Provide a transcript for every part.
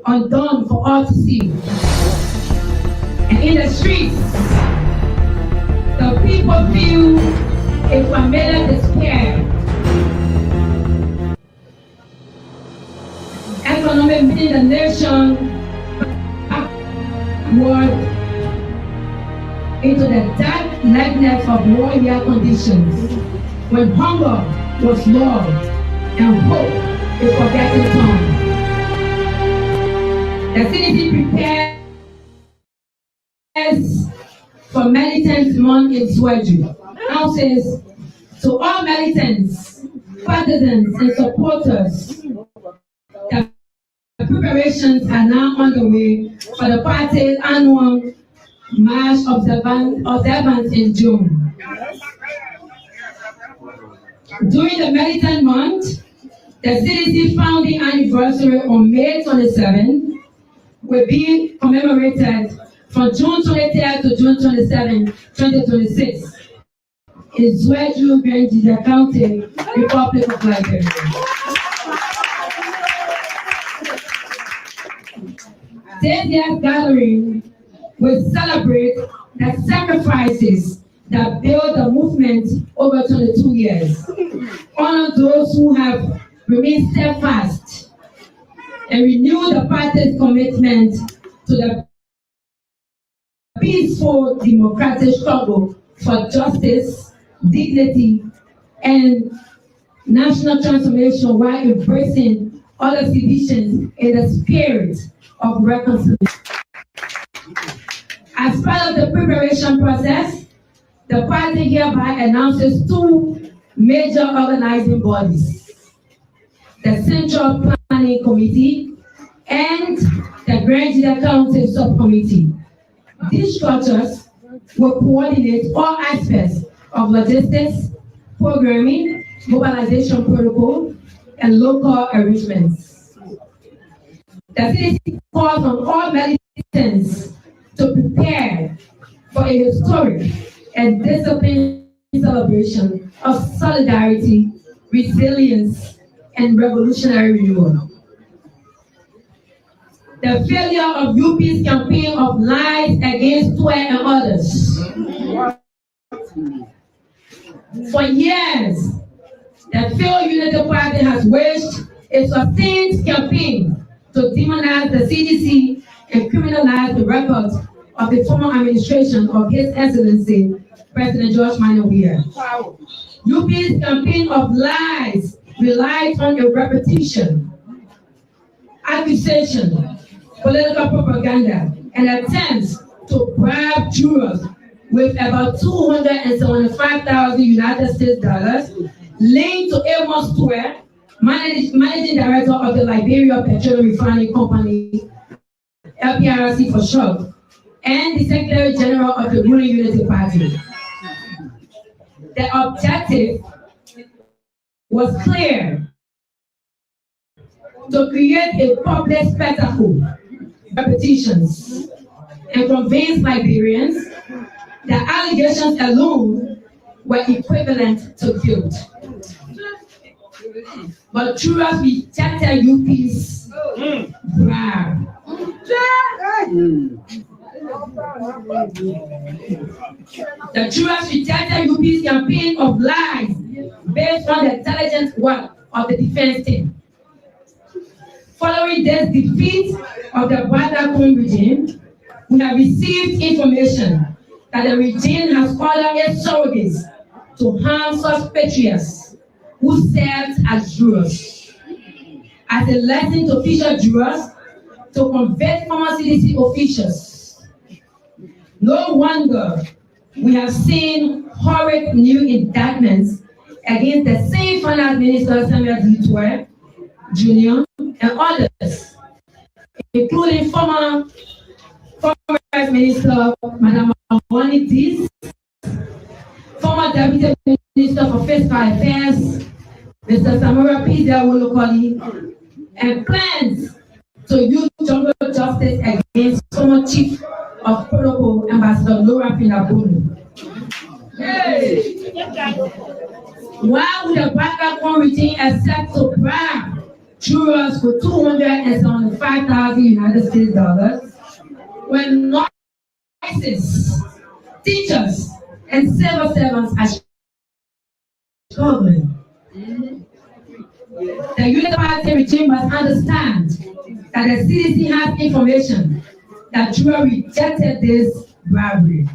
undone for all to see. And in the streets, the people feel a familiar despair. Economic meaning the nation backward into the dark nightmares of warrior conditions, when hunger was loved and hope is forgotten tongue. The CDC prepares for militants month in Sweden. Now says to all militants, partisans, and supporters, the preparations are now underway for the party's annual March observance in June. During the militant month, the CDC founding anniversary on May 27 will be commemorated from June 23rd to June 27, 2026 in Zweju, Liberia County, Republic of Liberia. This year's gathering will celebrate the sacrifices that built the movement over 22 years, honor those who have remained steadfast, and renew the party's commitment to the peaceful democratic struggle for justice, dignity, and national transformation while embracing other divisions in the spirit of reconciliation. As part of the preparation process, the party hereby announces two major organizing bodies: the Central Planning Committee and the Liberia County Subcommittee. These structures will coordinate all aspects of logistics, programming, mobilization protocol, and local arrangements. The CDC calls on all militants to prepare for a historic and disciplined celebration of solidarity, resilience, and revolutionary renewal. The failure of UP's campaign of lies against Twe and others. For years, the failed Unity Party has waged a sustained campaign to demonize the CDC and criminalize the records of the former administration of His Excellency, President George Manuel Weah. UP's campaign of lies relies on a repetition, accusation, political propaganda, and attempts to bribe jurors with about $275,000 United States dollars linked to Amos Twe, managing director of the Liberia Petroleum Refining Company, LPRC for short, and the Secretary General of the ruling Unity Party. The objective was clear: to create a public spectacle, repetitions, and convince Liberians that allegations alone were equivalent to guilt. But jurors rejected UP's bribe. The jurors rejected UP's campaign of lies based on the intelligence work of the defense team. Following this defeat of the Badakum regime, we have received information that the regime has ordered its surrogates to harm such patriots who served as jurors, as a lesson to future jurors to convict former CDC officials. No wonder we have seen horrid new indictments against the same finance minister Samuel Twe Jr. and others, including former Vice Minister Madam Wani Dis, former Deputy Minister for Fiscal Affairs Mr. Samora P. Wolokoli, and plans to use jungle justice against former Chief of Protocol Ambassador Laura Pinabunu. Why would the backup regime accept to bribe jurors jurors for $275,000 United States dollars, when nurses, teachers, and civil servants are struggling. The unit party regime must understand that the CDC has information that jury rejected this bribery.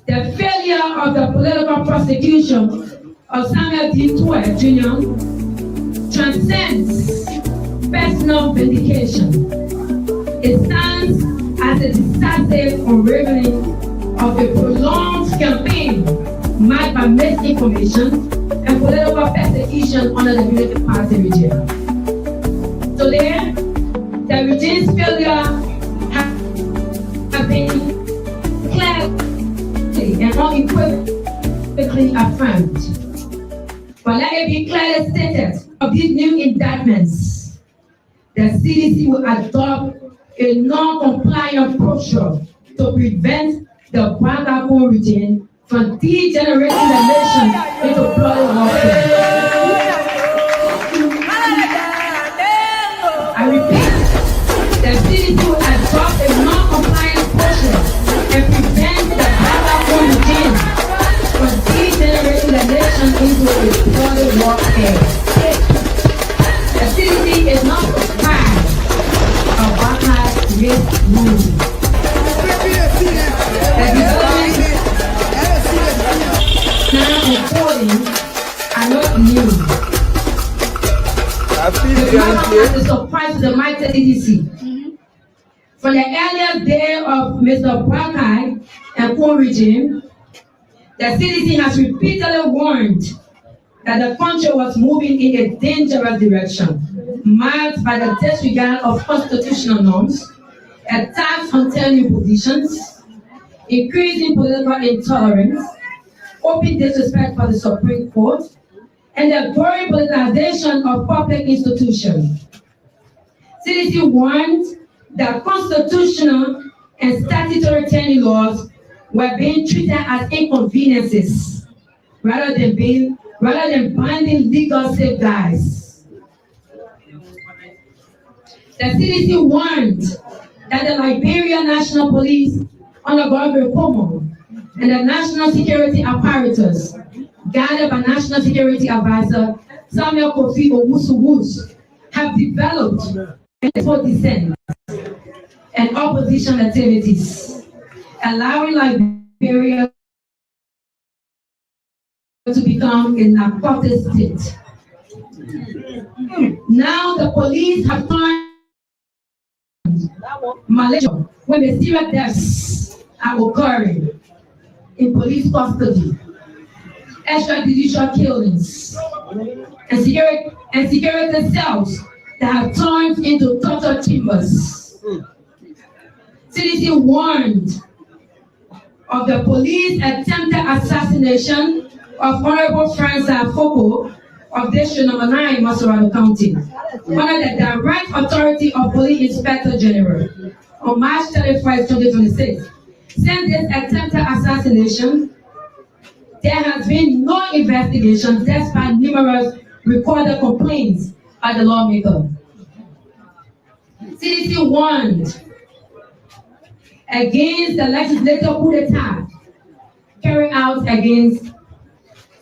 The failure of the political prosecution of Samuel D. Tuer Jr. transcends personal vindication. It stands as a decisive unraveling of a prolonged campaign marked by misinformation and political persecution under the Unity Party regime. Today, the regime's failure has been clearly and unequivocally affirmed. But let it be clearly stated of these new indictments, the CDC will adopt a non-compliant posture to prevent the Bangladesh regime from degenerating the nation into bloody warfare. I repeat, the CDC will adopt a non-compliant posture and prevent the Bangladesh regime from degenerating the nation into a bloody warfare. The CDC is not surprised of Bangladesh risk rules. Now reporting are not new. The surprise to the mighty CDC. From the earliest day of Mr. Barkai and Poor regime, the CDC has repeatedly warned that the country was moving in a dangerous direction, marked by the disregard of constitutional norms, attacks on telling positions, increasing political intolerance, open disrespect for the Supreme Court, and the growing politicization of public institutions. CDC warned that constitutional and statutory tenure laws were being treated as inconveniences rather than binding legal safeguards. The CDC warned that the Liberia National Police under Governor Cuomo and the national security apparatus, guided by National Security Advisor Samuel Kofi Owusu, have developed peaceful dissent and opposition activities, allowing Liberia to become a narcotic state. Now the police have turned Malaysia when the serious deaths are occurring in police custody, extrajudicial killings, and security cells that have turned into torture chambers. CDC warned of the police attempted assassination of Honorable Francis Foko of District No. 9, Masorado County, under the direct authority of Police Inspector General on March 31st, 2026. Since this attempted assassination, there has been no investigation despite numerous recorded complaints by the lawmaker. CDC warned against the legislative coup d'etat carried out against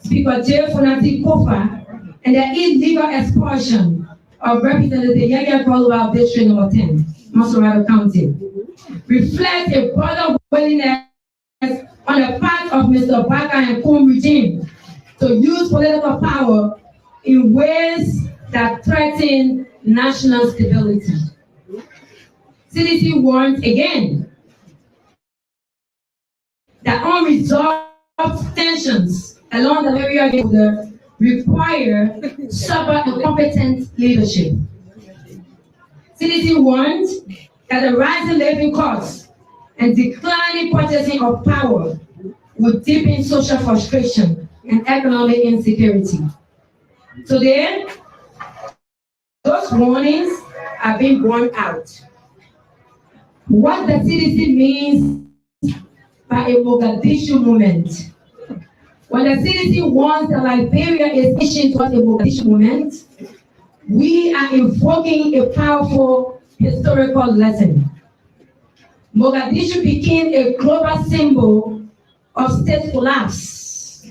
Speaker J. Funati Kofa and the illegal expulsion of Representative Yaya Kwaluwa of District No. 10, Masorado County, reflects a broader willingness on the part of Mr. Baka and Kum regime to use political power in ways that threaten national stability. CDC warns again that unresolved tensions along the Liberia border require sober and competent leadership. CDC warns that the rising living costs and declining purchasing of power will deepen social frustration and economic insecurity. Today, those warnings are being borne out. What the CDC means by a Mogadishu moment. When the CDC warns that Liberia is inching towards a Mogadishu moment, we are invoking a powerful historical lesson. Mogadishu became a global symbol of state collapse,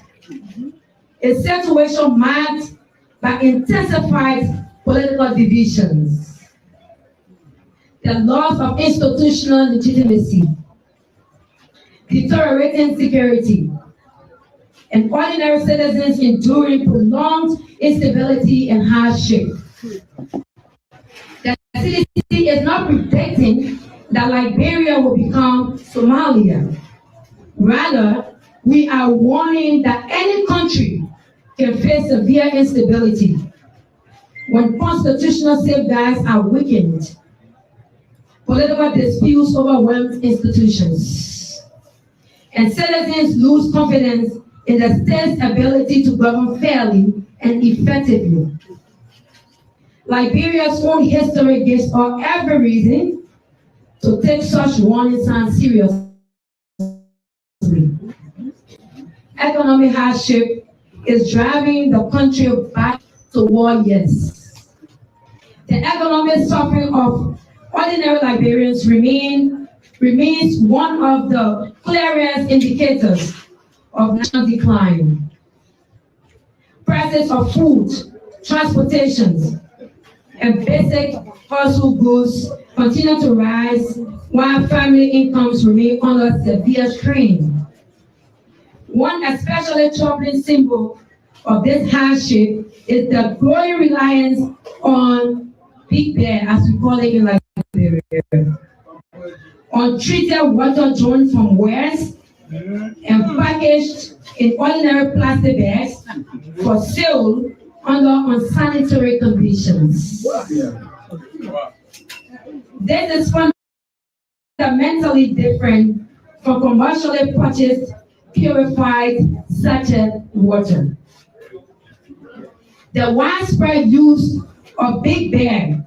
a situation marked by intensified political divisions, the loss of institutional legitimacy, deteriorating security, and ordinary citizens enduring prolonged instability and hardship. The CDC is not predicting that Liberia will become Somalia. Rather, we are warning that any country can face severe instability when constitutional safeguards are weakened, political disputes overwhelm institutions, and citizens lose confidence in the state's ability to govern fairly and effectively. Liberia's own history gives us every reason to take such warning signs seriously. Economic hardship is driving the country back to war years. The economic suffering of ordinary Liberians remains one of the clearest indicators of national decline. Prices of food, transportation, and basic household goods continue to rise while family incomes remain under severe strain. One especially troubling symbol of this hardship is the growing reliance on Big Bear, as we call it in Liberia, untreated water drawn from wells and packaged in ordinary plastic bags for sale under unsanitary conditions. This is fundamentally different from commercially purchased, purified, sachet water. The widespread use of Big Bear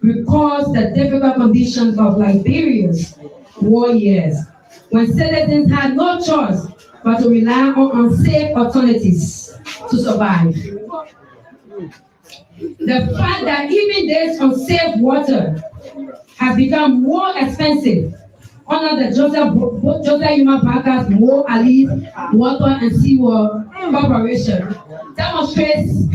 recalls the difficult conditions of Liberia's war years, when citizens had no choice but to rely on unsafe alternatives to survive. The fact that even this unsafe water has become more expensive under the Joseph Yuma Baka's Mo Ali's Water and Seawater Corporation demonstrates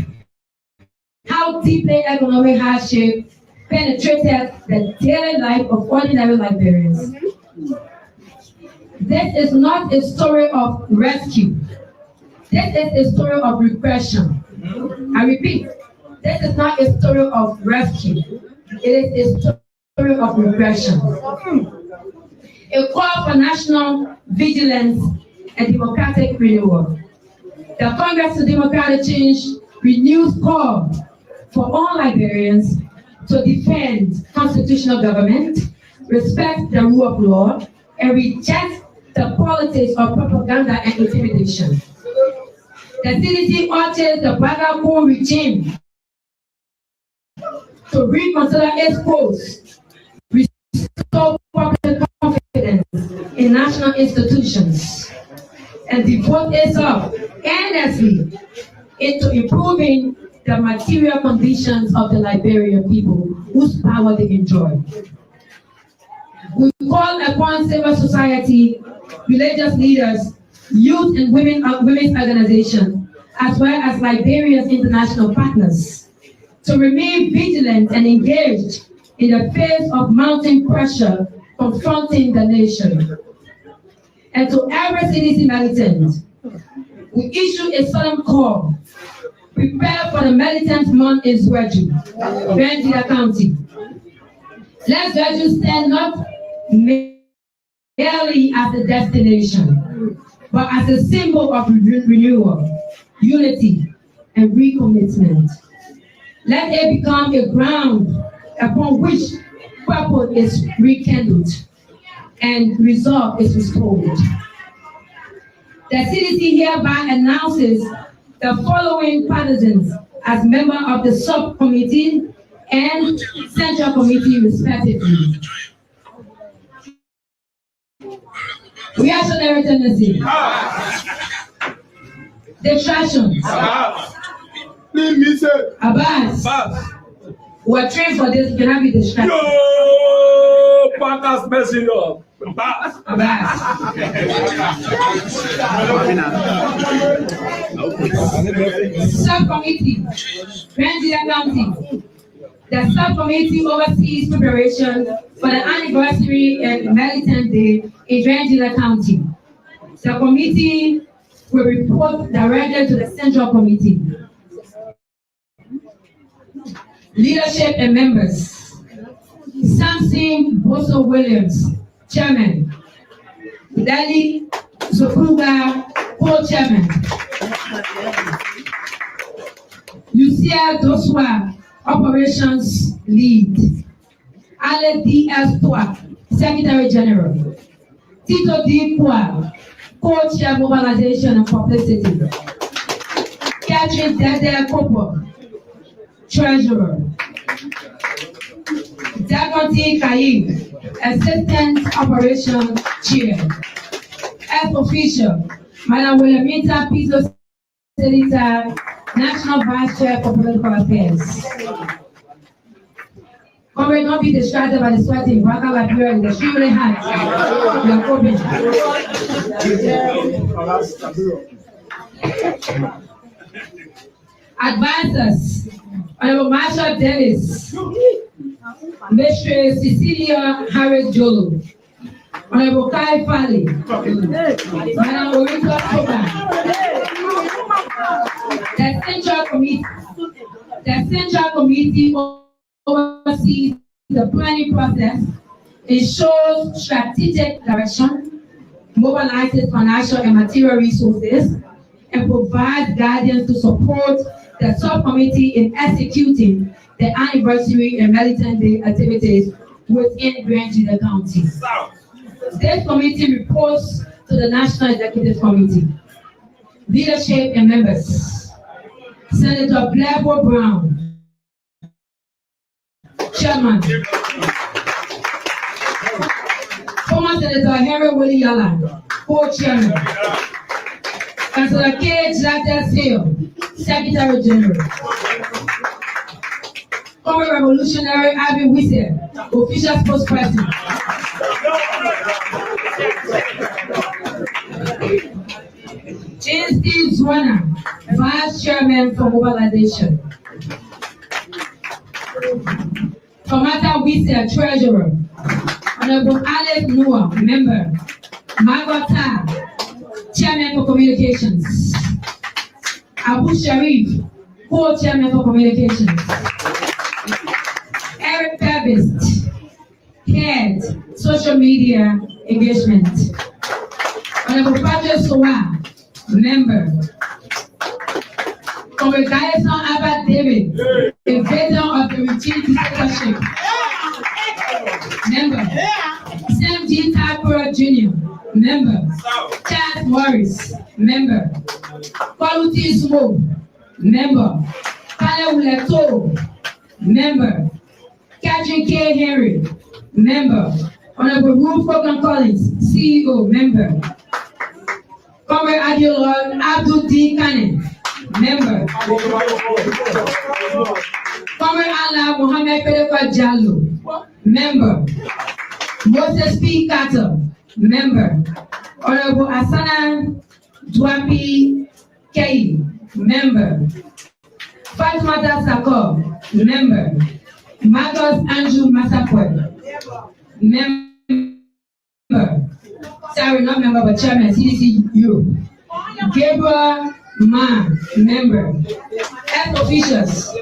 how deeply economic hardship penetrated the daily life of ordinary Liberians. This is not a story of rescue. This is a story of repression. I repeat, this is not a story of rescue. It is a story of repression. A call for national vigilance and democratic renewal. The Congress to Democratic Change renews call for all Liberians to defend constitutional government, respect the rule of law, and reject the politics of propaganda and intimidation. The CDC urges the Bagaco regime to reconsider its course, restore public confidence in national institutions, and devote itself earnestly into improving the material conditions of the Liberian people whose power they enjoy. We call upon civil society, religious leaders, youth and women's organizations, as well as Liberia's international partners, to remain vigilant and engaged in the face of mounting pressure confronting the nation. And to every CDC militant, we issue a solemn call: prepare for the militant month in Zweju, Benjida County. Let Zweju stand not merely as a destination, but as a symbol of renewal, unity, and recommitment. Let it become a ground upon which purpose is rekindled and resolve is restored. The CDC hereby announces the following partisans as member of the subcommittee and central committee respectively. Reactionary tendency. Distraction. Abbas. We're trained for this, you cannot be distracted. Yo, Packers messing up. Subcommittee, Grand County. The subcommittee oversees preparation for the anniversary and Militant Day in Grand County. The committee will report directly to the Central Committee. Leadership and members. Samson Bosso Williams, Chairman. Dali Zokuga, Co-Chairman. Lucia Doswa, Operations Lead. Ale D.S. Pua, Secretary General. Tito D. Pua, Co-Chair Mobilization and Publicity. Catherine Dede Kopo, Treasurer. Deputy Kaib, Assistant Operations Chair. F Official, Madam Williamita Pizzo Senator, National Vice Chair for Political Affairs. Comrade, don't be distracted by the sweating. Baka Liberia is extremely hot. We are coping. Advisors, Honorable Marshall Dennis, Mistress Cecilia Harris Jolo, Honorable Kai Fali, Madam Orita Koba, the Central Committee oversees the planning process, ensures strategic direction, mobilizes financial and material resources, and provides guidance to support the subcommittee in executing the anniversary and Militant Day activities within Grand County. This committee reports to the National Executive Committee. Leadership and members. Senator Blackwood Brown, Chairman. Former Senator Henry Willie Yala, Co-Chairman. Councillor K. Jacques Hill, Secretary General. Former Revolutionary Abby Wisse, Official Spokesperson. James D. Zwana, Vice Chairman for Mobilization. Tomata Wisse, Treasurer. Honorable Alex Noah, Member. Margot Ta, Chairman for Communications. Abu Sharif, Co-Chairman for Communications. Eric Pabist, Head, Social Media Engagement. Honorable Patrick Sowa, Member. Congregation Abba David, Invader of the Regime Dictatorship. Member. Sam G. Tapura Jr., Member. Chad Morris, Member. Quality Smoke, Member. Kale Uleto, Member. Catherine K. Henry, Member. Honorable Ruth Cogan Collins, CEO, Member. Comrade Adilon Abdul D. Kane, Member. Comrade Allah Mohammed Pedefa Jallo, Member. Moses P. Carter, Member. Honorable Asana Dwapi Kei, Member. Fatimata Sako, Member. Marcus Andrew Masakwe, Member. Sorry, not member, but Chairman, CDC Europe. Gabriel Ma, Member. F officials,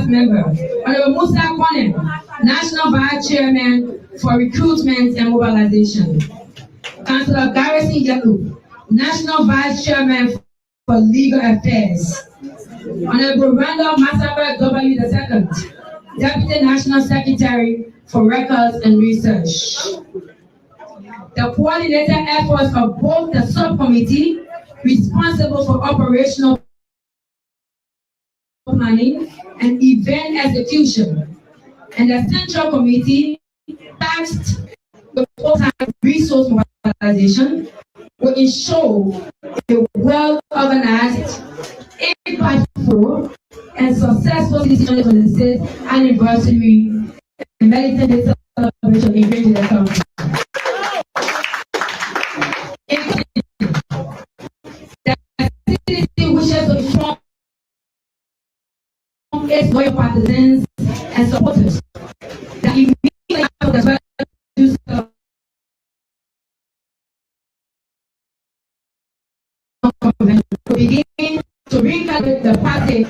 Member. Honorable Musa Kwanem, National Vice Chairman for Recruitment and Mobilization. Councillor Garrison Yalu, National Vice Chairman for Legal Affairs. Honorable Randall Massacre W. II, Deputy National Secretary for Records and Research. The coordinated efforts of both the subcommittee responsible for operational planning and event execution, and the Central Committee tasked with full-time resource mobilization will ensure a well-organized, impactful, and successful citizen for the state anniversary and Medical Day celebration in Great Liberia County. The city wishes to inform its loyal partisans and supporters that immediately after the to begin to recalibrate the party.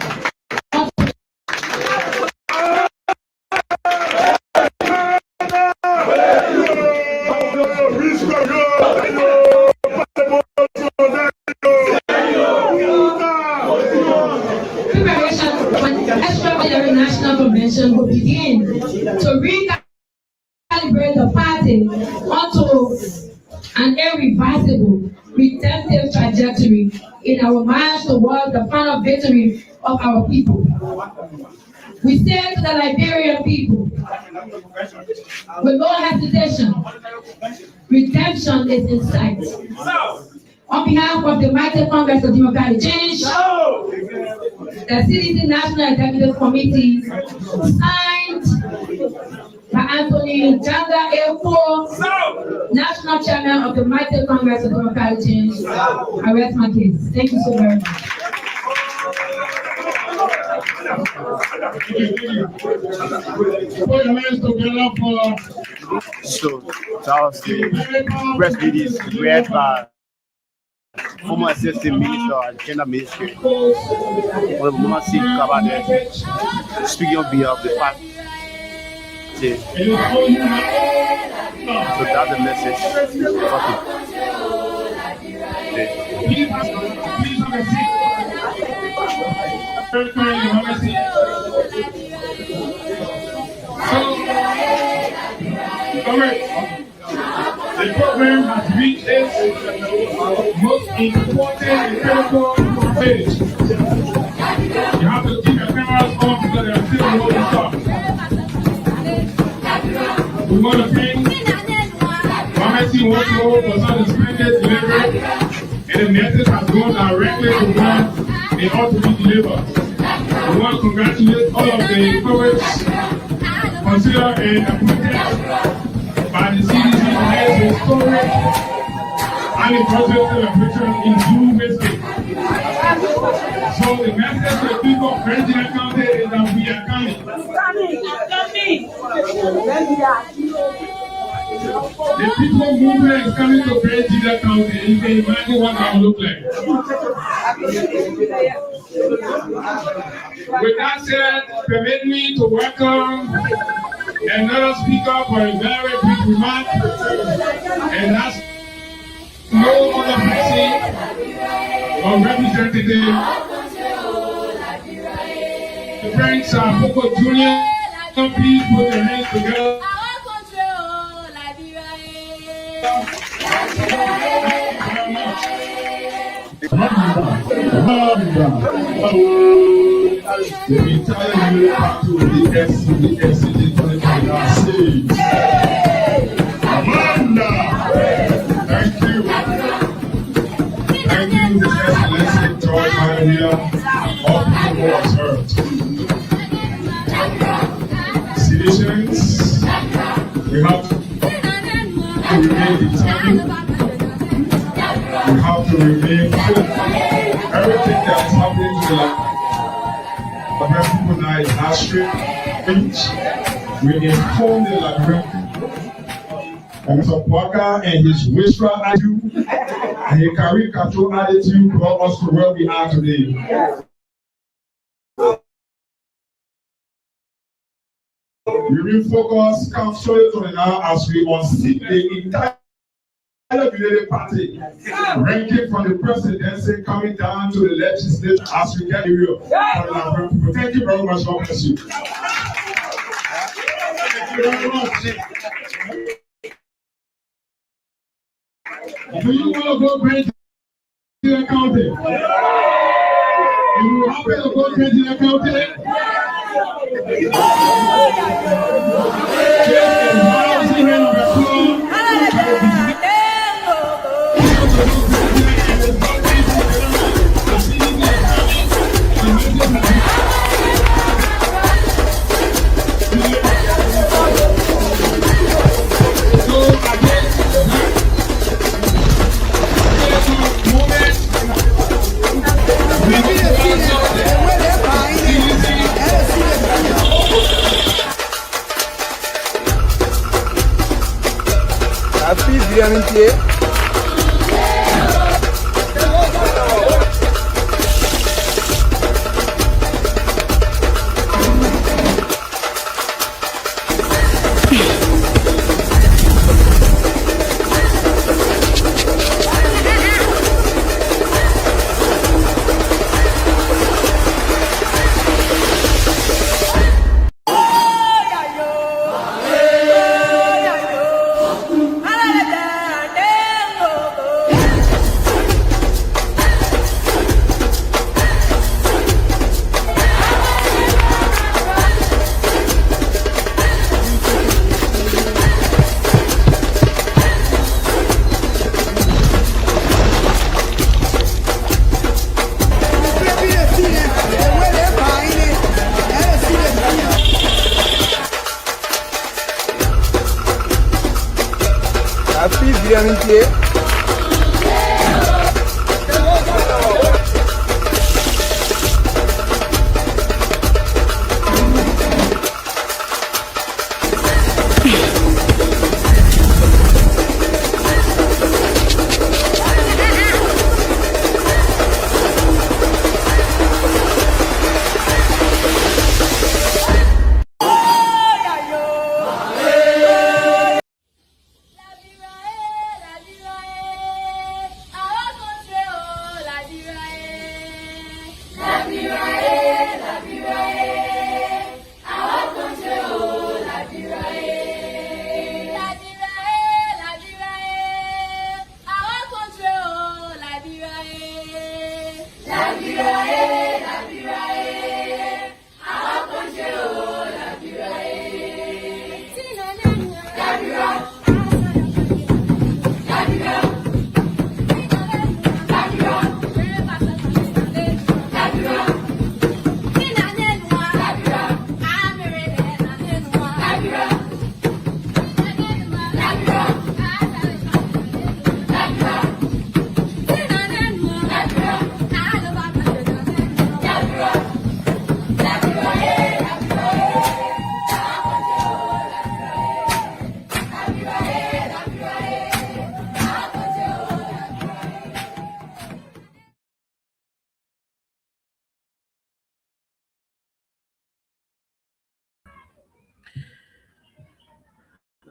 Preparation for the extraordinary national convention will begin to recalibrate the party onto an irreversible, redemptive trajectory in our march towards the final victory of our people. We say to the Liberian people, with no hesitation, redemption is in sight. On behalf of the Mighty Congress of Democratic Change, the CDC National Executive Committee, signed by Anthony Janga A4, National Chairman of the Mighty Congress of Democratic Change, I rest my case. Thank you so very much. So, Charles, the press release read by former Assistant Minister and Gender Ministry, Honorable Mama C. Kabade, speaking on behalf of the party. So that's the message. The program has reached its most important and critical stage. You have to keep your cameras on because they are still holding stuff. We want to thank Mamesi once more for such a splendid delivery, and the message has gone directly to where they ought to be delivered. We want to congratulate all of the coverage, considered and appointed by the CDC as a historic anniversary celebration in June mistake. So the message to the people of President County is that we are coming. The people movement is coming to President County. You can imagine what that will look like. With that said, permit me to welcome another speaker for a very brief remark, and that's no other person or representative. The Prince Poco Jr., please put your hands together. The entire unit party of the SCD 2029 Amanda! Thank you. Thank you, His Excellency George Maria, all people who observed. Citizens, we have to remain determined. We have to remain faithful. Everything that's happening to the Liberian people now is history. We inform the Liberian and Mr. Parker and his whisperer attitude and his career control attitude brought us to where we are today. We refocus council to now as we unseat the entire Liberia party, ranking from the presidency coming down to the legislature as we get here. Thank you very much. God bless you. Thank you very much. Do you want to go crazy in the county? Do you happy to go crazy in the county?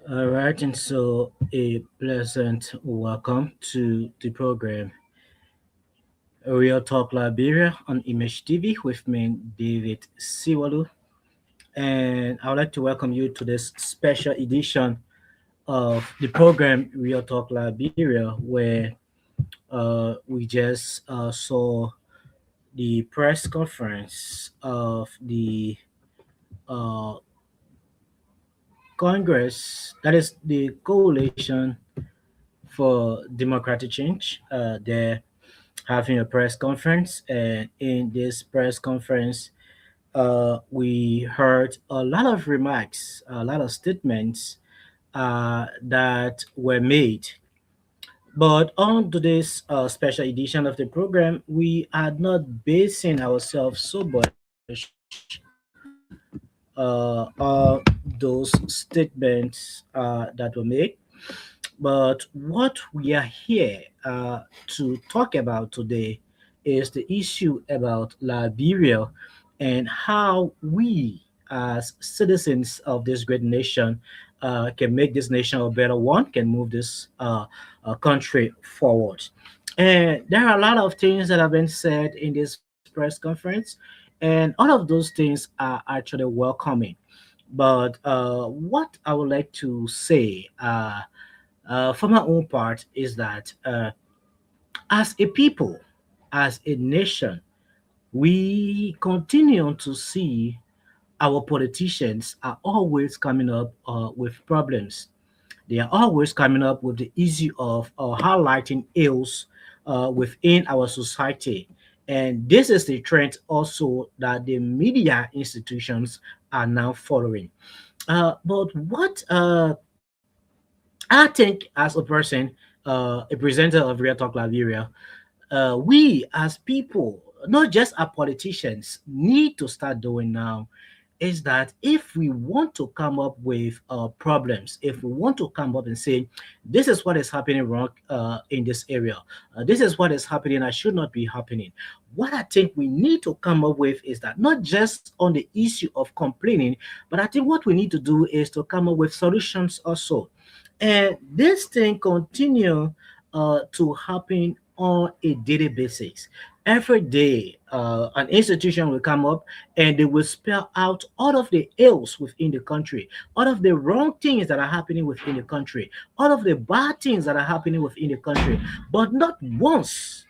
All right, and so a pleasant welcome to the program Real Talk Liberia on Image TV with me, David Siwalu. And I would like to welcome you to this special edition of the program Real Talk Liberia, where we just saw the press conference of the uh, Congress, that is the Coalition for Democratic Change. They're having a press conference, and in this press conference, we heard a lot of remarks, a lot of statements that were made. But on today's special edition of the program, we are not basing ourselves so much on those statements that were made. But what we are here to talk about today is the issue about Liberia and how we, as citizens of this great nation, can make this nation a better one, can move this country forward. And there are a lot of things that have been said in this press conference, and all of those things are actually welcoming. But what I would like to say for my own part is that as a people, as a nation, we continue to see our politicians are always coming up with problems. They are always coming up with the issue of highlighting ills within our society. And this is the trend also that the media institutions are now following. But what I think, as a person, a presenter of Real Talk Liberia, we as people, not just our politicians, need to start doing now is that if we want to come up with problems, if we want to come up and say, this is what is happening wrong in this area, this is what is happening, I should not be happening. What I think we need to come up with is that not just on the issue of complaining, but I think what we need to do is to come up with solutions also. And this thing continue to happen on a daily basis. Every day, an institution will come up and they will spell out all of the ills within the country, all of the wrong things that are happening within the country, all of the bad things that are happening within the country. But not once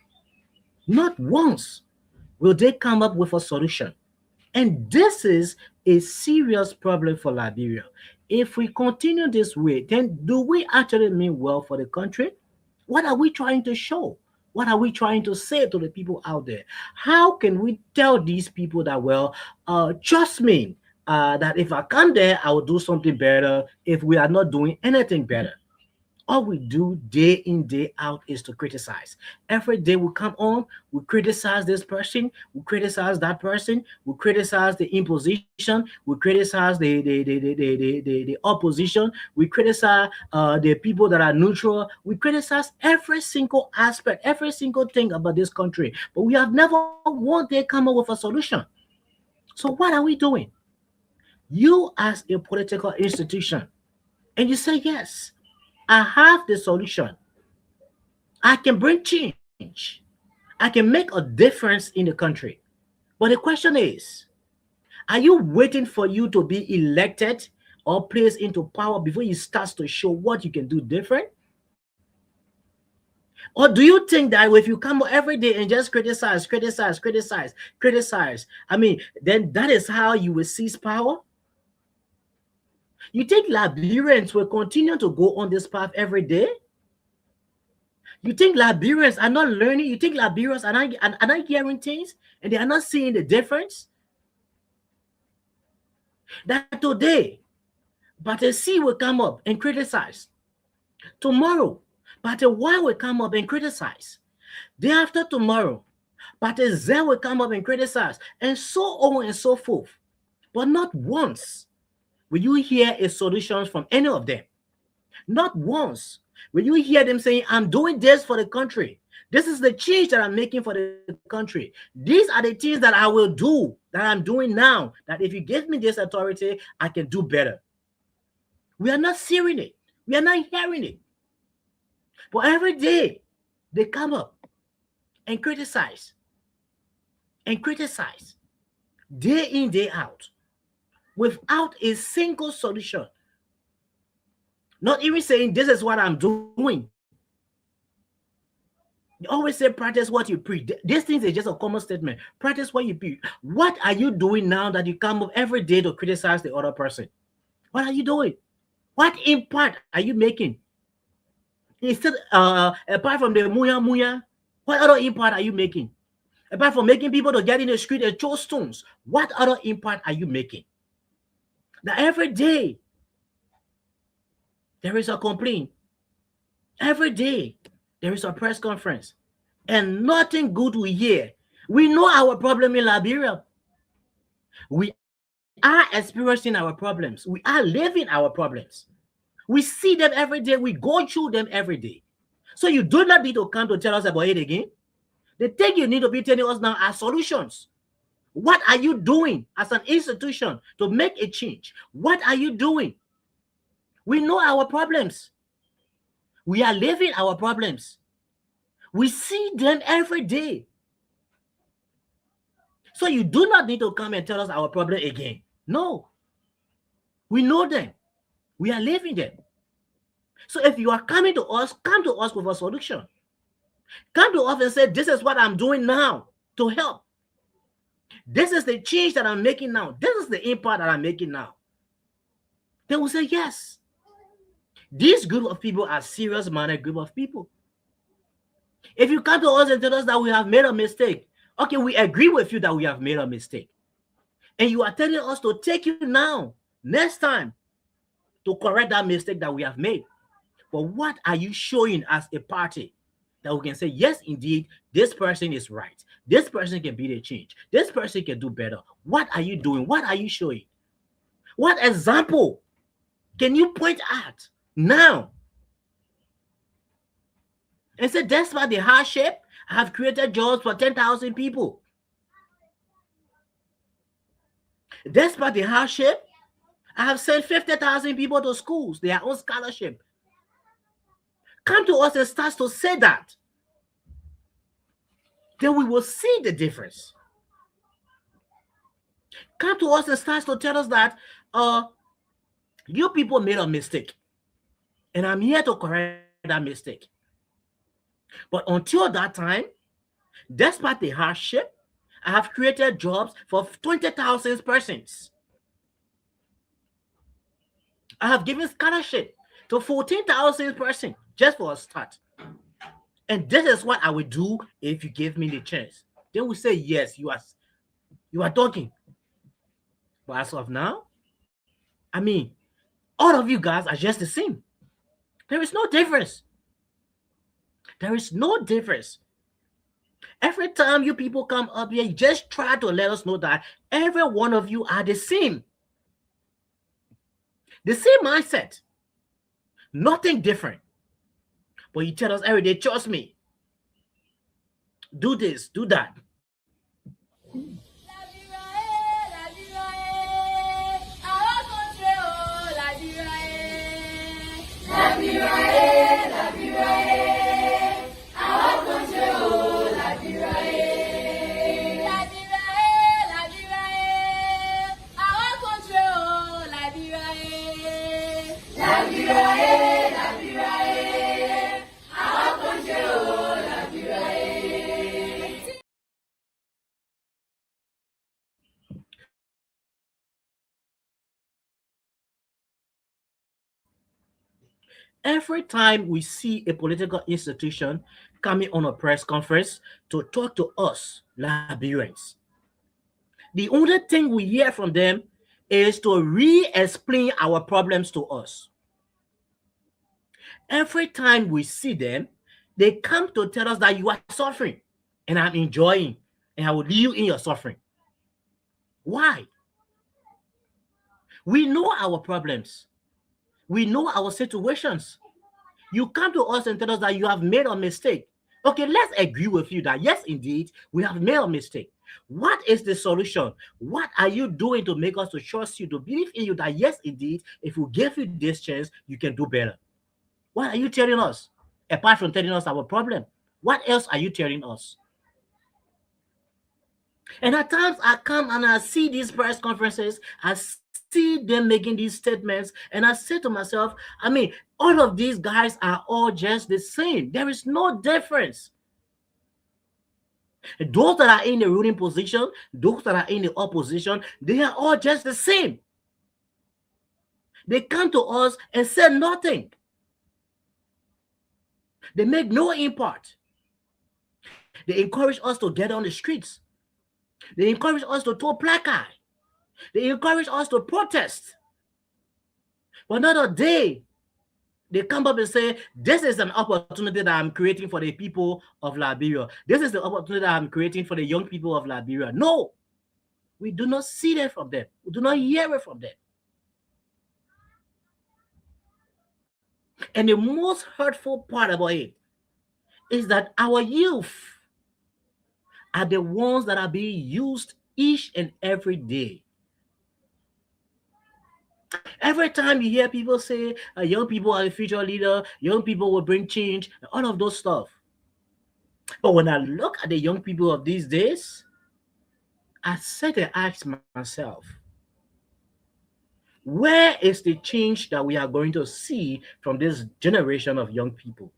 will they come up with a solution. And this is a serious problem for Liberia. If we continue this way, then do we actually mean well for the country? What are we trying to show? What are we trying to say to the people out there? How can we tell these people that, well, trust me, that if I come there, I will do something better if we are not doing anything better? All we do day in, day out is to criticize. Every day we come on, we criticize this person, we criticize that person, we criticize the imposition, we criticize the opposition, we criticize the people that are neutral, we criticize every single aspect, every single thing about this country. But we have never one day come up with a solution. So what are we doing? You as a political institution, and you say, yes, I have the solution. I can bring change. I can make a difference in the country. But the question is, are you waiting for you to be elected or placed into power before you start to show what you can do different? Or do you think that if you come every day and just criticize, I mean, then that is how you will seize power? You think Liberians will continue to go on this path every day? You think Liberians are not learning? You think Liberians are not hearing things and they are not seeing the difference? That today, but a C will come up and criticize. Tomorrow, but a Y will come up and criticize. Day after tomorrow, but a Z will come up and criticize, and so on and so forth. But not once will you hear a solution from any of them. Not once will you hear them saying, I'm doing this for the country. This is the change that I'm making for the country. These are the things that I will do, that I'm doing now, that if you give me this authority, I can do better. We are not seeing it. We are not hearing it. But every day, they come up and criticize. Day in, day out, without a single solution. Not even saying, this is what I'm doing. You always say, practice what you preach. These things is just a common statement. Practice what you preach. What are you doing now that you come up every day to criticize the other person? What are you doing? What impact are you making? Instead, apart from the muya, what other impact are you making? Apart from making people to get in the street and throw stones, what other impact are you making? That every day there is a complaint. Every day there is a press conference, and nothing good we hear. We know our problem in Liberia. We are experiencing our problems. We are living our problems. We see them every day. We go through them every day. So you do not need to come to tell us about it again. The thing you need to be telling us now are solutions. What are you doing as an institution to make a change? What are you doing? We know our problems. We are living our problems. We see them every day. So you do not need to come and tell us our problem again. No. We know them. We are living them. So if you are coming to us, come to us with a solution. Come to us and say, this is what I'm doing now to help. This is the change that I'm making now. This is the impact that I'm making now. They will say, yes. This group of people are serious-minded group of people. If you come to us and tell us that we have made a mistake, okay, we agree with you that we have made a mistake. And you are telling us to take you now, next time, to correct that mistake that we have made. But what are you showing as a party that we can say, yes, indeed, this person is right. This person can be the change. This person can do better. What are you doing? What are you showing? What example can you point at now and say, despite the hardship, I have created jobs for 10,000 people. Despite the hardship, I have sent 50,000 people to schools, their own scholarship. Come to us and start to say that. Then we will see the difference. Come to us and start to tell us that you people made a mistake. And I'm here to correct that mistake. But until that time, despite the hardship, I have created jobs for 20,000 persons. I have given scholarship to 14,000 persons just for a start. And this is what I will do if you give me the chance. Then we say, yes, you are talking. But as of now, I mean, all of you guys are just the same. There is no difference. There is no difference. Every time you people come up here, you just try to let us know that every one of you are the same. The same mindset. Nothing different. But you tell us every day, trust me. Do this, do that. Every time we see a political institution coming on a press conference to talk to us, Liberians, the only thing we hear from them is to re-explain our problems to us. Every time we see them, they come to tell us that you are suffering and I'm enjoying and I will leave you in your suffering. Why? We know our problems. We know our situations. You come to us and tell us that you have made a mistake. Okay, let's agree with you that yes, indeed, we have made a mistake. What is the solution? What are you doing to make us to trust you, to believe in you that yes, indeed, if we give you this chance, you can do better? What are you telling us? Apart from telling us our problem, what else are you telling us? And at times I come and I see these press conferences, I see them making these statements, and I say to myself, I mean, all of these guys are all just the same. There is no difference. Those that are in the ruling position, those that are in the opposition, they are all just the same. They come to us and say nothing. They make no impact. They encourage us to get on the streets. They encourage us to throw placard. They encourage us to protest. But not a day they come up and say, this is an opportunity that I'm creating for the people of Liberia. This is the opportunity that I'm creating for the young people of Liberia. No, we do not see that from them. We do not hear it from them. And the most hurtful part about it is that our youth are the ones that are being used each and every day. Every time you hear people say young people are the future leader, young people will bring change, all of those stuff. But when I look at the young people of these days, I sit and ask myself, where is the change that we are going to see from this generation of young people?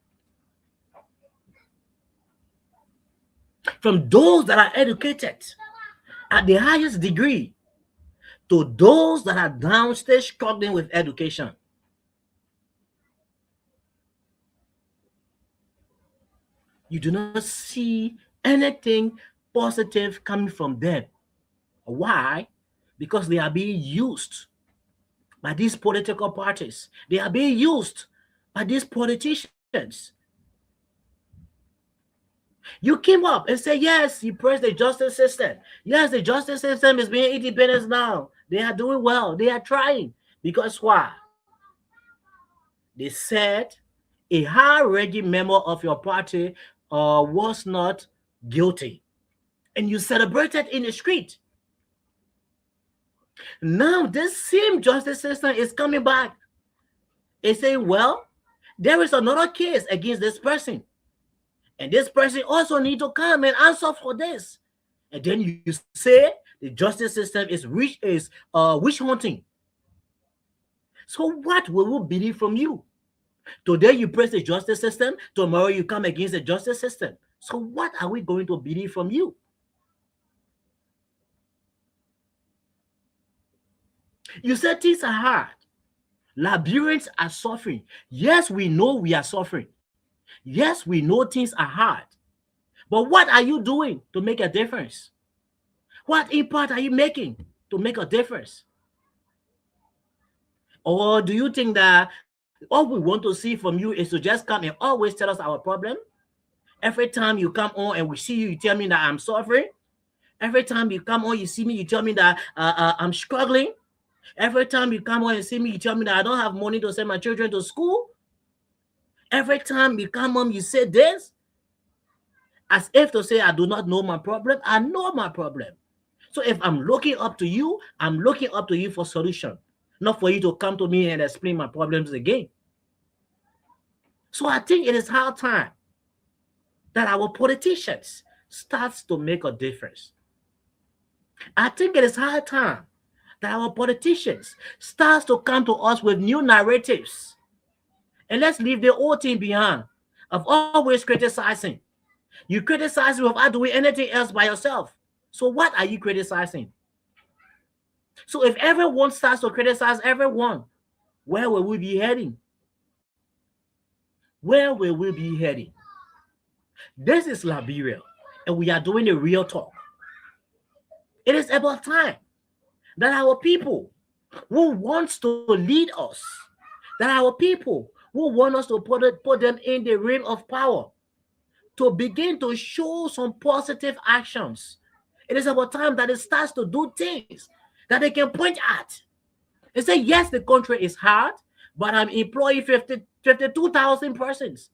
From those that are educated at the highest degree to those that are downstairs struggling with education. You do not see anything positive coming from them. Why? Because they are being used by these political parties. They are being used by these politicians. You came up and said, yes, you praise the justice system. Yes, the justice system is being independent now. They are doing well. They are trying. Because why? They said a high-ranking member of your party was not guilty, and you celebrated in the street. Now this same justice system is coming back. It's saying, well, there is another case against this person, and this person also need to come and answer for this. And then you say the justice system is witch hunting. So what will we believe from you? Today you praise the justice system, tomorrow you come against the justice system. So what are we going to believe from you? You said things are hard. Liberians are suffering. Yes, we know we are suffering. Yes, we know things are hard. But what are you doing to make a difference? What impact are you making to make a difference? Or do you think that all we want to see from you is to just come and always tell us our problem? Every time you come on and we see you, you tell me that I'm suffering. Every time you come on, you see me, you tell me that I'm struggling. Every time you come on and see me, you tell me that I don't have money to send my children to school. Every time you come on, you say this, as if to say, I do not know my problem. I know my problem. So if I'm looking up to you, I'm looking up to you for solution, not for you to come to me and explain my problems again. So I think it is high time that our politicians starts to make a difference. I think it is high time that our politicians starts to come to us with new narratives. And let's leave the old thing behind of always criticizing. You criticize me without doing anything else by yourself. So what are you criticizing? So if everyone starts to criticize everyone, where will we be heading? Where will we be heading? This is Liberia, and we are doing a real talk. It is about time that our people who wants to lead us, that our people who want us to put them in the ring of power, to begin to show some positive actions. It is about time that it starts to do things that they can point at. They say, yes, the country is hard, but I'm employing 52,000 persons.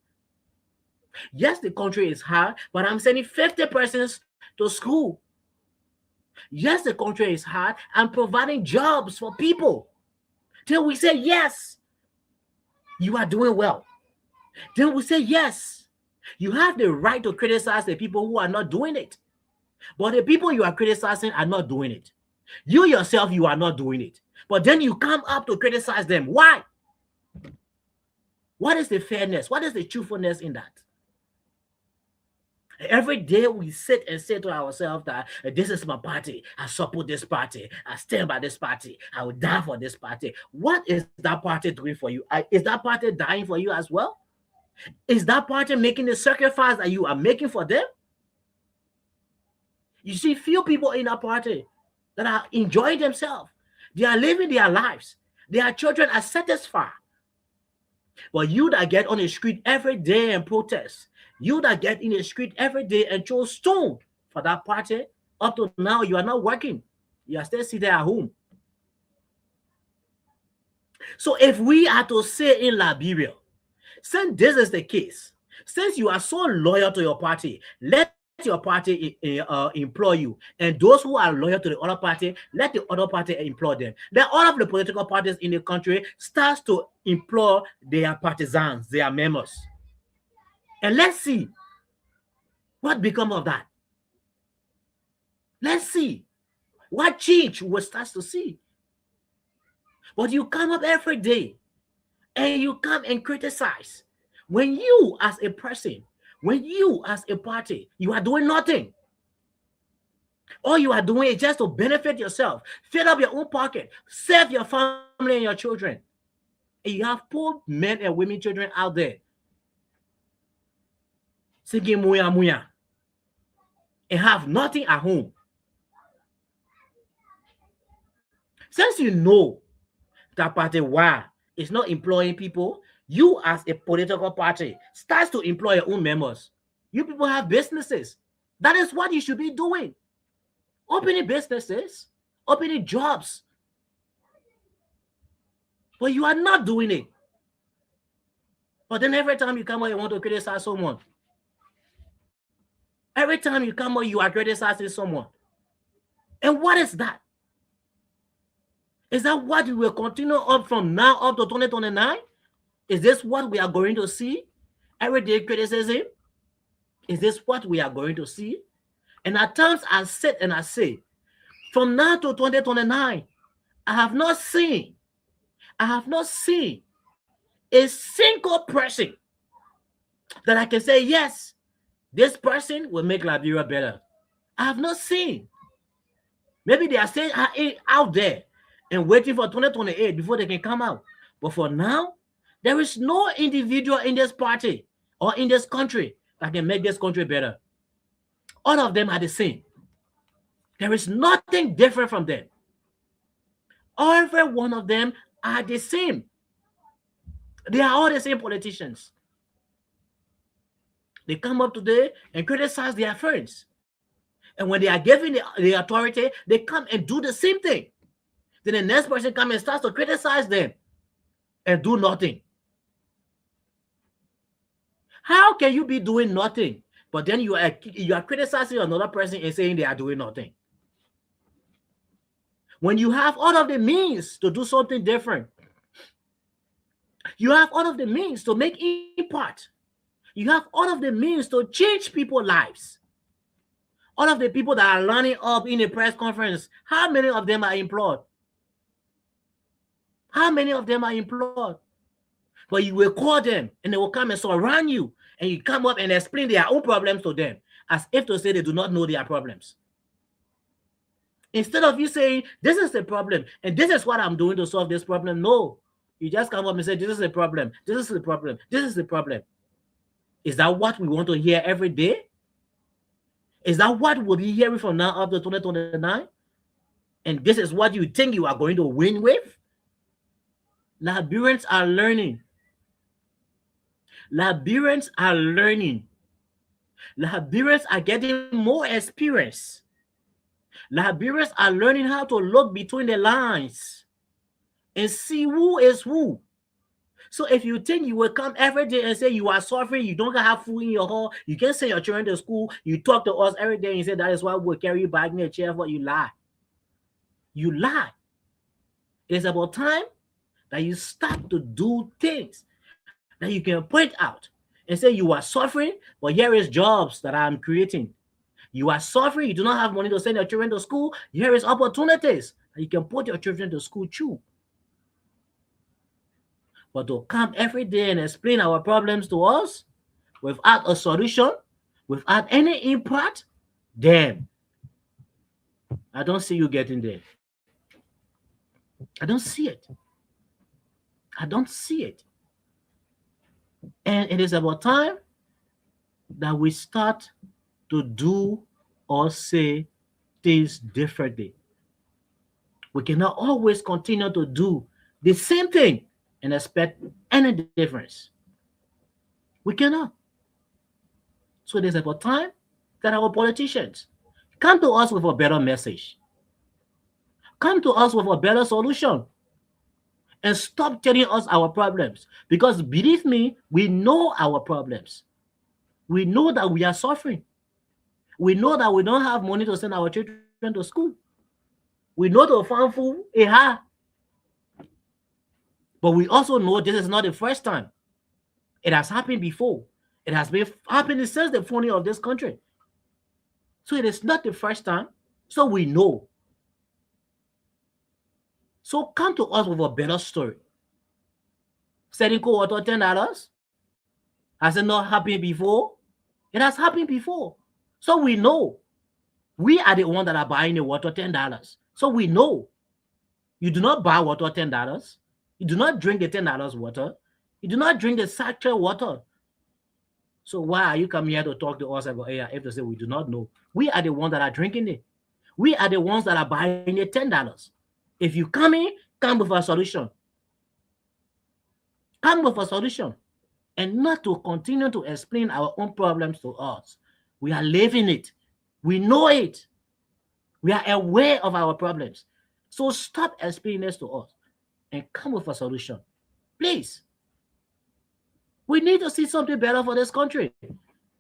Yes, the country is hard, but I'm sending 50 persons to school. Yes, the country is hard. I'm providing jobs for people. Till we say, yes, you are doing well. Then we say, yes, you have the right to criticize the people who are not doing it. But the people you are criticizing are not doing it. You yourself, you are not doing it. But then you come up to criticize them. Why? What is the fairness? What is the truthfulness in that? Every day we sit and say to ourselves that this is my party. I support this party. I stand by this party. I will die for this party. What is that party doing for you? Is that party dying for you as well? Is that party making the sacrifice that you are making for them? You see, few people in that party that are enjoying themselves. They are living their lives. Their children are satisfied. But you that get on the street every day and protest, you that get in the street every day and throw stone for that party, up to now you are not working. You are still sitting at home. So if we are to say in Liberia, since this is the case, since you are so loyal to your party, let your party employ you. And those who are loyal to the other party, let the other party employ them. Then all of the political parties in the country starts to employ their partisans, their members. And let's see what become of that. Let's see what change we start to see. But you come up every day and you come and criticize. When you as a person, when you as a party, you are doing nothing. All you are doing is just to benefit yourself, fill up your own pocket, save your family and your children. And you have poor men and women children out there singing muya muya and have nothing at home. Since you know that party why it's not employing people, you as a political party starts to employ your own members. You people have businesses. That is what you should be doing. Opening businesses, opening jobs but you are not doing it. But then every time you come out, you want to criticize someone. Every time you come out, you are criticizing someone. And what is that? Is that what we will continue up from now up to 2029? Is this what we are going to see? Everyday criticism? Is this what we are going to see? And at times I sit and I say, from now to 2029, I have not seen a single person that I can say, yes, this person will make Liberia better. I have not seen. Maybe they are saying out there and waiting for 2028 before they can come out. But for now, there is no individual in this party or in this country that can make this country better. All of them are the same. There is nothing different from them. Every one of them are the same. They are all the same politicians. They come up today and criticize their friends. And when they are given the authority, they come and do the same thing. Then the next person comes and starts to criticize them and do nothing. How can you be doing nothing, but then you are criticizing another person and saying they are doing nothing? When you have all of the means to do something different, you have all of the means to make impact. You have all of the means to change people's lives. All of the people that are lining up in a press conference, how many of them are employed? How many of them are employed? But you will call them and they will come and surround you and you come up and explain their own problems to them as if to say they do not know their problems. Instead of you saying, this is the problem and this is what I'm doing to solve this problem. No, you just come up and say, this is the problem. This is the problem. This is the problem. Is that what we want to hear every day? Is that what we'll be hearing from now up to 2029? And this is what you think you are going to win with? Liberians are learning. Liberians are learning. Liberians are getting more experience. Liberians are learning how to look between the lines and see who is who. So if you think you will come every day and say you are suffering, you don't have food in your home, you can't send your children to school, you talk to us every day and you say that is why we'll carry you back in a chair, for you lie. You lie. It's about time that you start to do things that you can point out and say you are suffering, but here is jobs that I'm creating. You are suffering, you do not have money to send your children to school, here is opportunities that you can put your children to school too. But to come every day and explain our problems to us without a solution, without any impact, then I don't see you getting there. I don't see it. I don't see it. And it is about time that we start to do or say things differently. We cannot always continue to do the same thing and expect any difference. We cannot. So it is about time that our politicians come to us with a better message. Come to us with a better solution. And stop telling us our problems. Because believe me, we know our problems. We know that we are suffering. We know that we don't have money to send our children to school. We know the farm food is high. But we also know this is not the first time. It has happened before. It has been happening since the founding of this country. So it is not the first time. So we know. So come to us with a better story. Selling cold water $10. Has it not happened before? It has happened before. So we know. We are the ones that are buying the water $10. So we know. You do not buy water $10. You do not drink the $10 water. You do not drink the sachet water. So why are you coming here to talk to us about AIF to say we do not know? We are the ones that are drinking it. We are the ones that are buying the $10. If you come in, come with a solution. Come with a solution. And not to continue to explain our own problems to us. We are living it. We know it. We are aware of our problems. So stop explaining this to us. and come with a solution. Please. We need to see something better for this country. And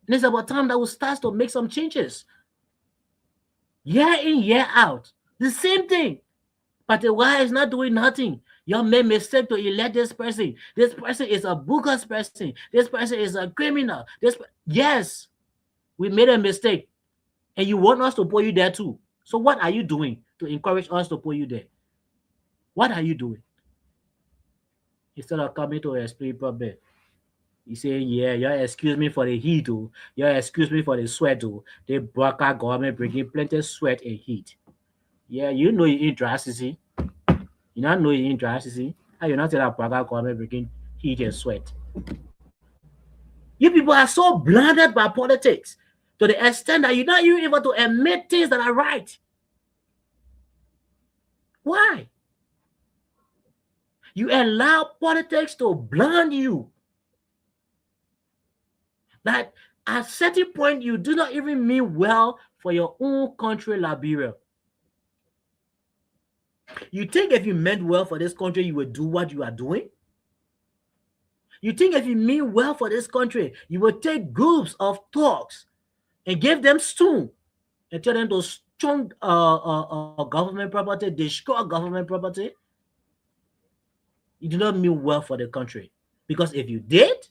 it's about time that we start to make some changes. Year in, year out. The same thing. But the why is not doing nothing. You made mistake to elect this person. This person is a bogus person. This person is a criminal. Yes, we made a mistake. And you want us to put you there too. So what are you doing to encourage us to put you there? What are you doing? Instead of coming to explain problem. You say, yeah, you excuse me for the heat, oh. You excuse me for the sweat, oh. The Baka government bringing plenty of sweat and heat. Yeah, you know you eat dry season. You not know you eat dry season. How you not tell that Baka government bringing heat and sweat? You people are so blinded by politics to the extent that you're not even able to admit things that are right. Why? You allow politics to blind you. That at a certain point, you do not even mean well for your own country, Liberia. You think if you meant well for this country, you would do what you are doing? You think if you mean well for this country, you will take groups of thugs and give them stool and tell them to strong government property, destroy government property? You do not mean well for the country. Because if you did,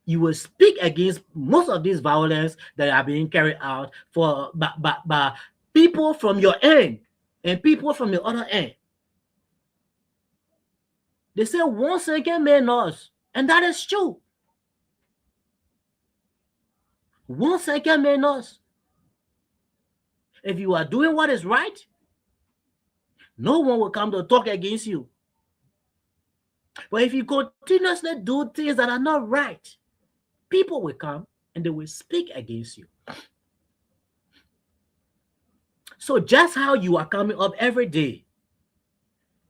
you will speak against most of this violence that are being carried out by people from your end and people from the other end. They say 1 second may knows, and that is true. 1 second may knows. If you are doing what is right, no one will come to talk against you. But if you continuously do things that are not right, people will come and they will speak against you. So just how you are coming up every day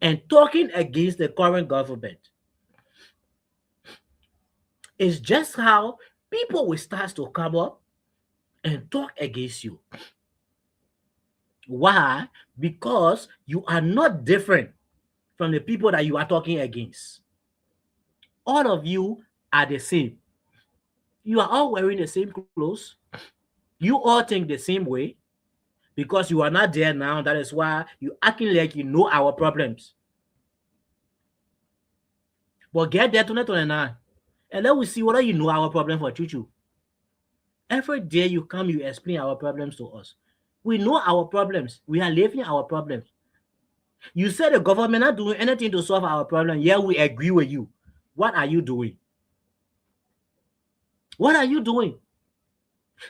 and talking against the current government is just how people will start to come up and talk against you. Why? Because you are not different from the people that you are talking against. All of you are the same. You are all wearing the same clothes. You all think the same way. Because you are not there now, that is why you acting like you know our problems. But get there to 2029, and then we see whether you know our problem for Chuchu. Every day you come, you explain our problems to us. We know our problems. We are living our problems. You say the government not doing anything to solve our problem. Yeah, we agree with you. What are you doing? What are you doing?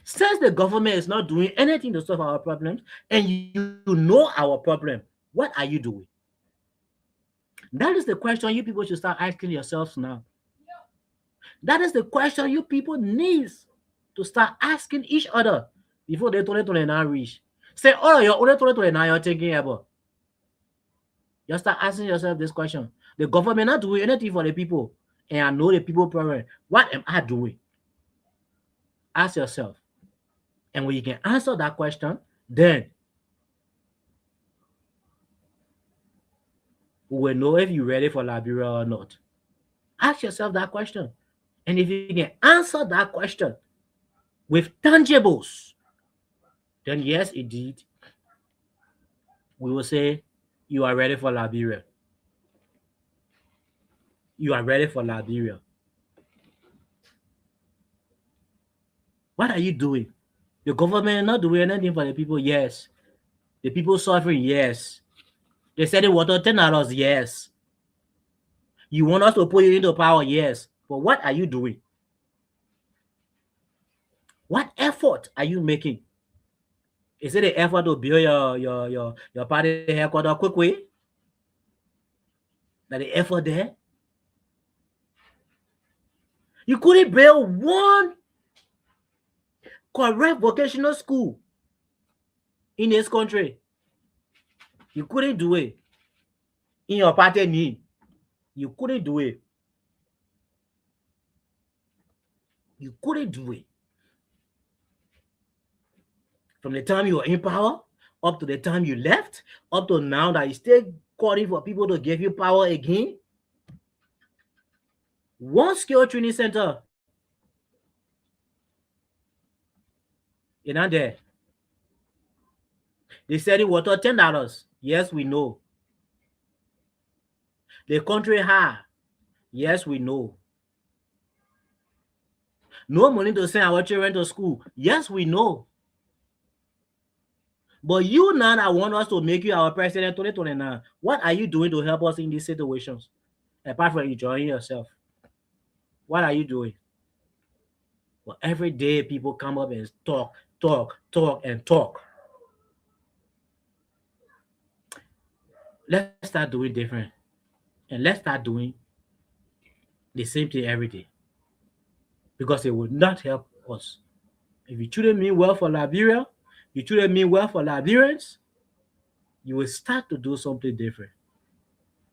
Since the government is not doing anything to solve our problems, and you know our problem, what are you doing? That is the question you people should start asking yourselves now. That is the question you people need to start asking each other before they 2029 reach. Say, oh, you're only 2029 you're thinking about. You start asking yourself this question. The government not doing anything for the people, and I know the people problem. What am I doing? Ask yourself. And when you can answer that question, then we will know if you're ready for Liberia or not. Ask yourself that question. And if you can answer that question with tangibles, then yes, indeed, we will say you are ready for Liberia. You are ready for Liberia. What are you doing? The government not doing anything for the people? Yes. The people suffering? Yes. They said they wanted $10? Yes. You want us to put you into power? Yes. But what are you doing? What effort are you making? Is it the effort to build your party headquarters quickly? That the effort there? You couldn't build one correct vocational school in this country. You couldn't do it. In your party need. You couldn't do it. You couldn't do it. From the time you were in power, up to the time you left, up to now that you still calling for people to give you power again. One skill training center, you're not there. They said it was $10. Yes, we know. The country high. Yes, we know. No money to send our children to school. Yes, we know. But you now that want us to make you our president 2029, what are you doing to help us in these situations? Apart from enjoying yourself. What are you doing? Well, every day people come up and talk, and talk. Let's start doing different. And let's start doing the same thing every day. Because it will not help us. If you truly mean well for Liberia, you truly mean well for Liberians, you will start to do something different.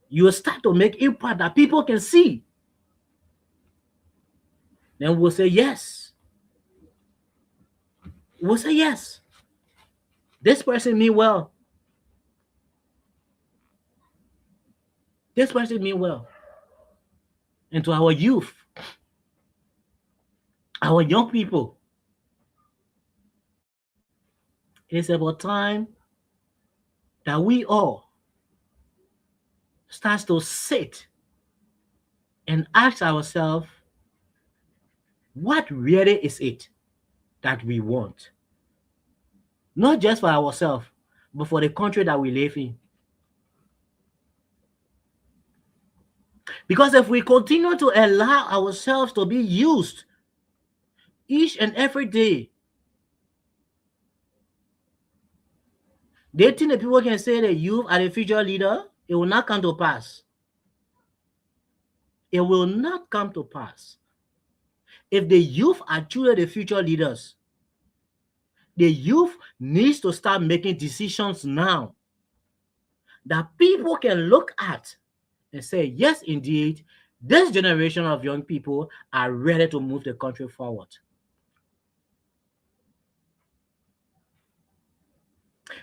You will start to make impact that people can see. Then we'll say yes. We'll say yes. This person mean well. This person mean well. And to our youth, our young people, it's about time that we all start to sit and ask ourselves, what really is it that we want? Not just for ourselves, but for the country that we live in. Because if we continue to allow ourselves to be used each and every day, they think that people can say the youth are the future leader. It will not come to pass. It will not come to pass. If the youth are truly the future leaders, the youth needs to start making decisions now that people can look at and say, yes, indeed, this generation of young people are ready to move the country forward.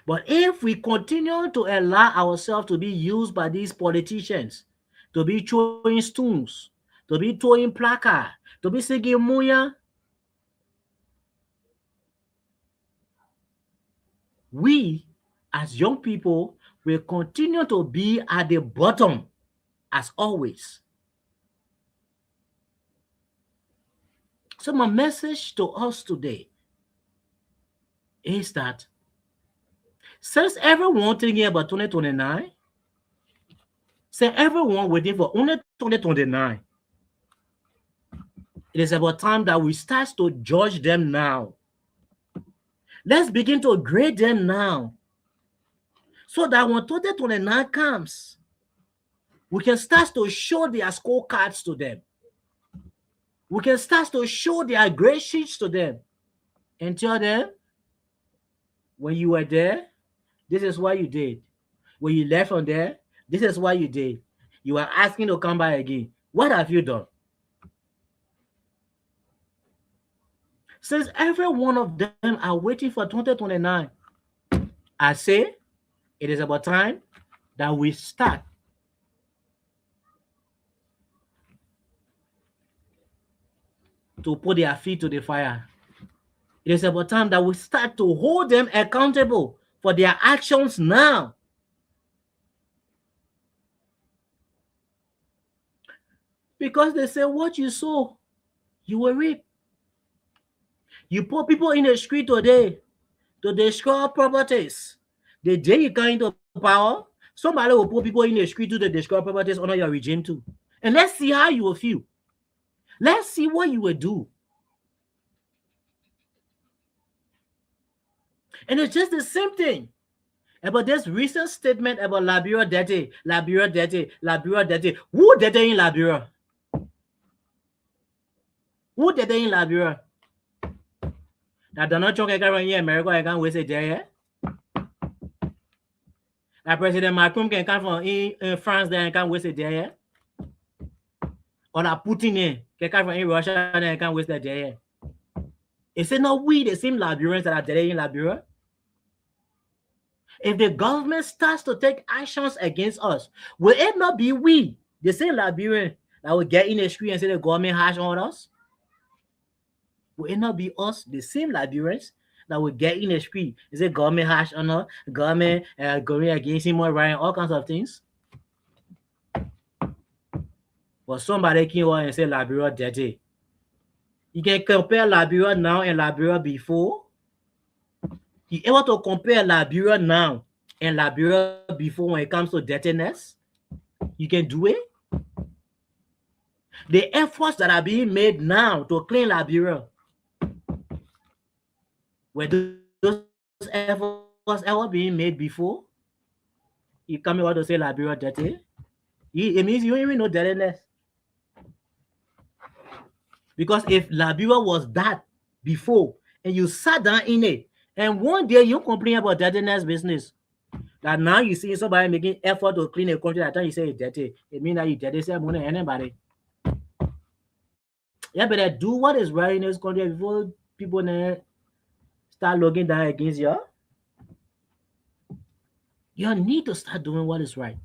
But if we continue to allow ourselves to be used by these politicians, to be throwing stones, to be throwing placard, to be singing Muya, we as young people will continue to be at the bottom as always. So my message to us today is that since everyone thinking about 2029, since everyone waiting for only 2029, it is about time that we start to judge them now. Let's begin to grade them now, so that when 2029 comes, we can start to show their scorecards to them. We can start to show their grade sheets to them and tell them, when you were there, this is what you did. When you left from there, this is what you did. You are asking to come back again. What have you done? Since every one of them are waiting for 2029, I say it is about time that we start to put their feet to the fire. It is about time that we start to hold them accountable for their actions now. Because they say, what you sow, you will reap. You put people in the street today to destroy properties. The day you come into power, somebody will put people in the street to destroy properties under your regime too. And let's see how you will feel. Let's see what you will do. And it's just the same thing about this recent statement about Liberia dirty, Liberia dirty, Liberia dirty. Who dirty in Liberia? Who dirty in Liberia? That Donald Trump can run here in America and can waste it there. That President Macron can come from in France there and can waste it there. Or that Putin can come from in Russia and can waste it there. Is it not we, the same Liberians that are dirty in Liberia? If the government starts to take actions against us, will it not be we, the same Liberian, that will get in the street and say the government harsh on us? Will it not be us, the same Liberians, that will get in the street and say government harsh on us, government going against him or writing all kinds of things? But somebody came out and say Liberia dirty. You can compare Liberia now and Liberia before. You able to compare Liberia now and Liberia before when it comes to dirtiness? You can do it. The efforts that are being made now to clean Liberia, were those efforts ever being made before? You come out to say Liberia dirty? It means you don't even know dirtiness. Because if Liberia was that before, and you sat down in it, and one day you complain about dirtiness business, that now you see somebody making effort to clean a country, that time you say it's dirty, it means that you dirty say more than anybody. Yeah, better do what is right in this country before people start looking down against you. You need to start doing what is right.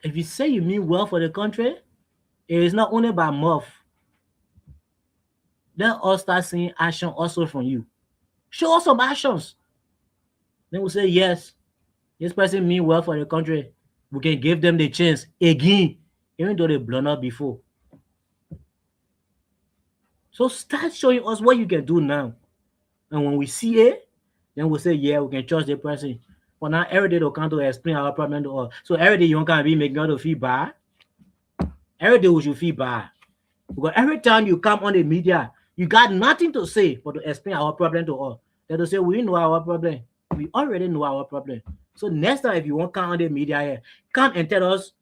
If you say you mean well for the country, it is not only by mouth. Let us start seeing action also from you. Show us some actions. Then we'll say, yes, this person mean well for the country. We can give them the chance again, even though they blown up before. So start showing us what you can do now. And when we see it, then we'll say, yeah, we can trust the person. But now every day they'll come to explain our problem to us. So every day you can't be making us feel bad. Every day we should feel bad. Because every time you come on the media, you got nothing to say but to explain our problem to us. They'll say, we know our problem. We already know our problem. So next time if you want to come on the media here, come and tell us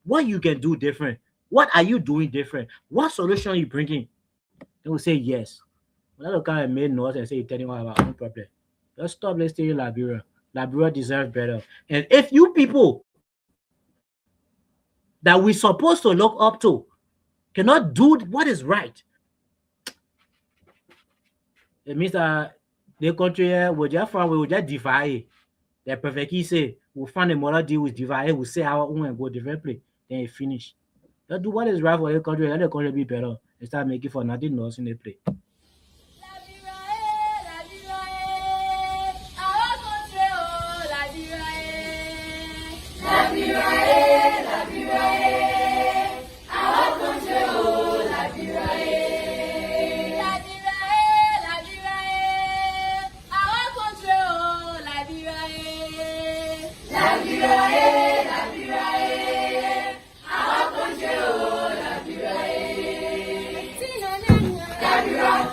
what you can do different. What are you doing different? What solution are you bringing? They will say yes. But that'll come and make noise and say you're telling us our own problem. Just stop listening to Liberia. Liberia deserves better. And if you people that we're supposed to look up to cannot do what is right, it means that the country will just find, we will just divide. The perfectly say, we'll find a model deal with divide, we'll say our own and go different place, then it finish. Just do what is right for the country, let the country be better, and start making for nothing else in the play. Liberia,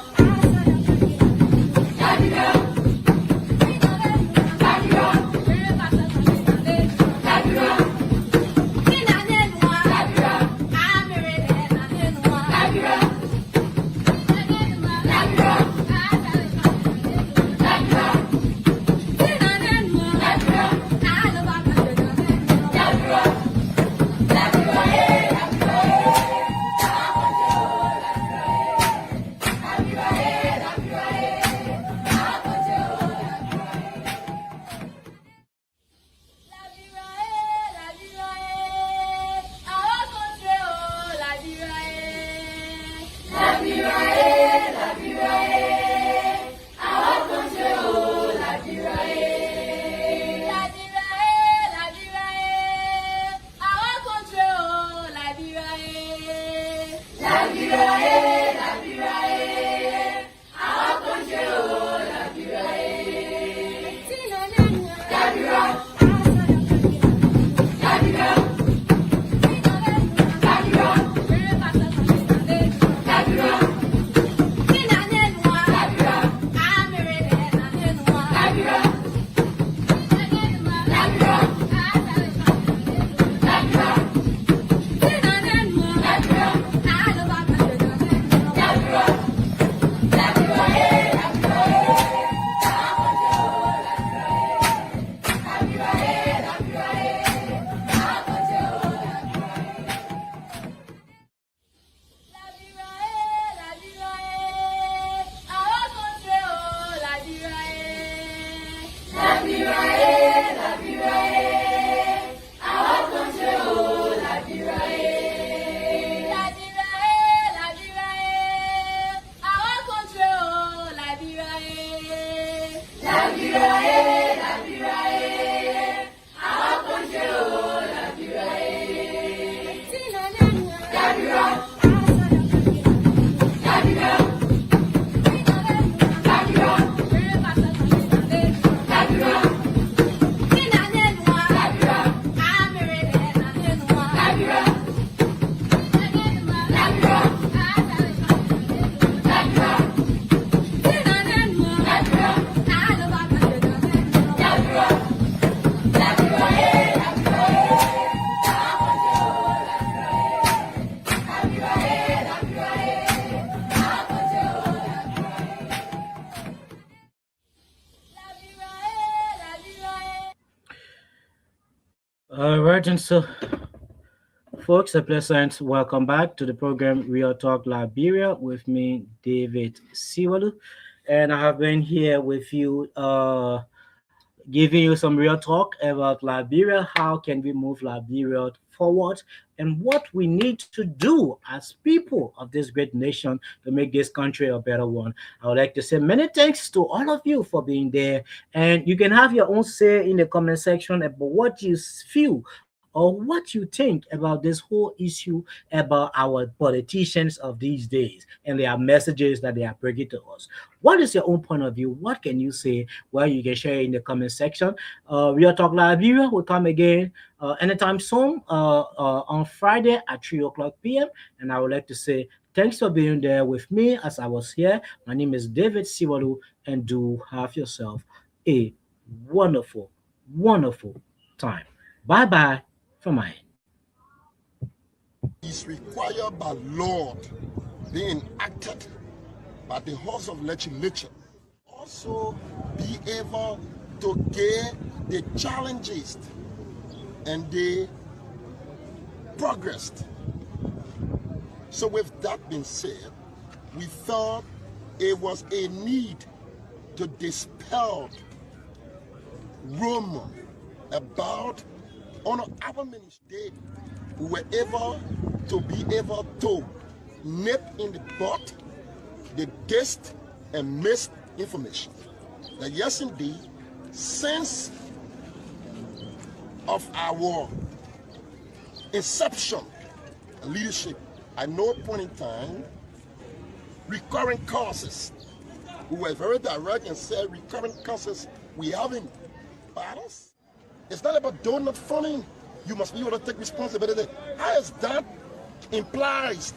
All right, and so, folks, a pleasant welcome back to the program Real Talk Liberia with me, David Siwalu. And I have been here with you, giving you some real talk about Liberia. How can we move Liberia forward? And what we need to do as people of this great nation to make this country a better one. I would like to say many thanks to all of you for being there. And you can have your own say in the comment section about what you feel or what you think about this whole issue about our politicians of these days and their messages that they are bringing to us. What is your own point of view? What can you say? Well, you can share in the comment section. Real Talk Liberia will come again anytime soon on Friday at 3 o'clock p.m. And I would like to say thanks for being there with me as I was here. My name is David Siwalu, and do have yourself a wonderful, wonderful time. Bye bye from my end. Is required by law being enacted by the House of Legislature. Also be able to get the challenges and the progress. So with that being said, we thought it was a need to dispel rumor about on our ministry. We were able to be able to nip in the bud the dist and misinformation. That yes indeed, since of our inception and leadership, at no point in time, recurring causes. We were very direct and said recurring causes we having battles. It's not about donut funding. You must be able to take responsibility. How is that implies